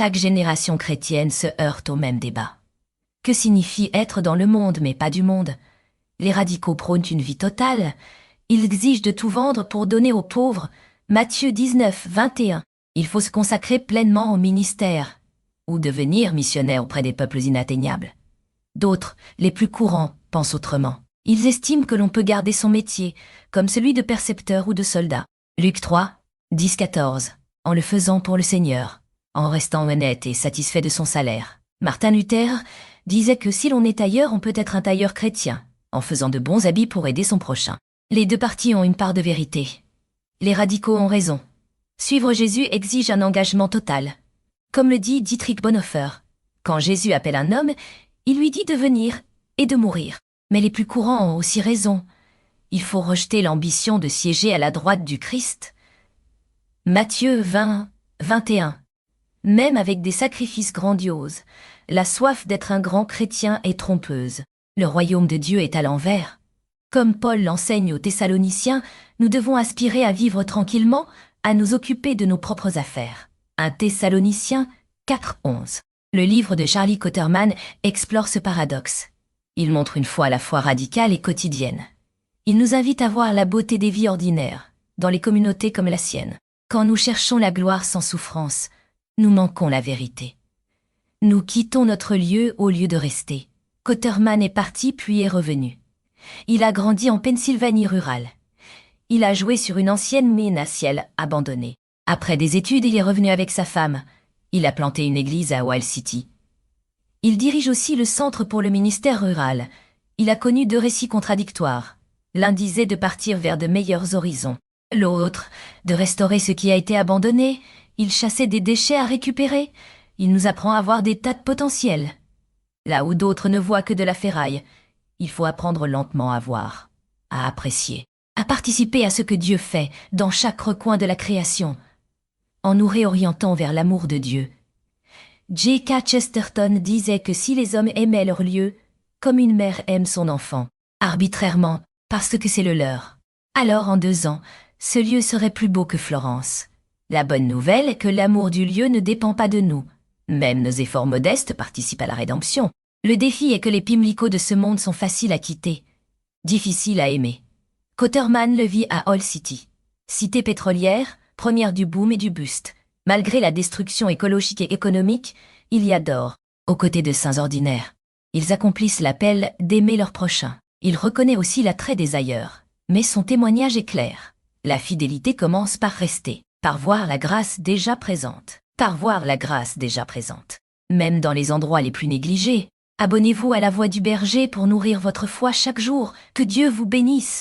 Chaque génération chrétienne se heurte au même débat. Que signifie être dans le monde mais pas du monde? Les radicaux prônent une vie totale. Ils exigent de tout vendre pour donner aux pauvres. Matthieu 19, 21. Il faut se consacrer pleinement au ministère ou devenir missionnaire auprès des peuples inatteignables. D'autres, les plus courants, pensent autrement. Ils estiment que l'on peut garder son métier, comme celui de percepteur ou de soldat. Luc 3, 10, 14. En le faisant pour le Seigneur, en restant honnête et satisfait de son salaire. Martin Luther disait que si l'on est tailleur, on peut être un tailleur chrétien, en faisant de bons habits pour aider son prochain. Les deux parties ont une part de vérité. Les radicaux ont raison. Suivre Jésus exige un engagement total. Comme le dit Dietrich Bonhoeffer, quand Jésus appelle un homme, il lui dit de venir et de mourir. Mais les plus courants ont aussi raison. Il faut rejeter l'ambition de siéger à la droite du Christ. Matthieu 20, 21. Même avec des sacrifices grandioses, la soif d'être un grand chrétien est trompeuse. Le royaume de Dieu est à l'envers. Comme Paul l'enseigne aux Thessaloniciens, nous devons aspirer à vivre tranquillement, à nous occuper de nos propres affaires. 1 Thessaloniciens 4, 11. Le livre de Charlie Cotterman explore ce paradoxe. Il montre une foi à la fois radicale et quotidienne. Il nous invite à voir la beauté des vies ordinaires, dans les communautés comme la sienne. Quand nous cherchons la gloire sans souffrance, nous manquons la vérité. Nous quittons notre lieu au lieu de rester. Cotterman est parti puis est revenu. Il a grandi en Pennsylvanie rurale. Il a joué sur une ancienne mine à ciel abandonnée. Après des études, il est revenu avec sa femme. Il a planté une église à Wild City. Il dirige aussi le Centre pour le ministère rural. Il a connu deux récits contradictoires. L'un disait de partir vers de meilleurs horizons. L'autre, de restaurer ce qui a été abandonné. Il chassait des déchets à récupérer. Il nous apprend à voir des tas de potentiel. Là où d'autres ne voient que de la ferraille, il faut apprendre lentement à voir, à apprécier, à participer à ce que Dieu fait dans chaque recoin de la création, en nous réorientant vers l'amour de Dieu. J.K. Chesterton disait que si les hommes aimaient leur lieu, comme une mère aime son enfant, arbitrairement, parce que c'est le leur, alors en 2 ans, ce lieu serait plus beau que Florence. La bonne nouvelle est que l'amour du lieu ne dépend pas de nous. Même nos efforts modestes participent à la rédemption. Le défi est que les pimlicots de ce monde sont faciles à quitter, difficiles à aimer. Cotterman le vit à All City. Cité pétrolière, première du boom et du bust. Malgré la destruction écologique et économique, il y a d'or, aux côtés de saints ordinaires. Ils accomplissent l'appel d'aimer leur prochain. Il reconnaît aussi l'attrait des ailleurs. Mais son témoignage est clair. La fidélité commence par rester, par voir la grâce déjà présente. Par voir la grâce déjà présente. Même dans les endroits les plus négligés, abonnez-vous à la Voix du Berger pour nourrir votre foi chaque jour. Que Dieu vous bénisse.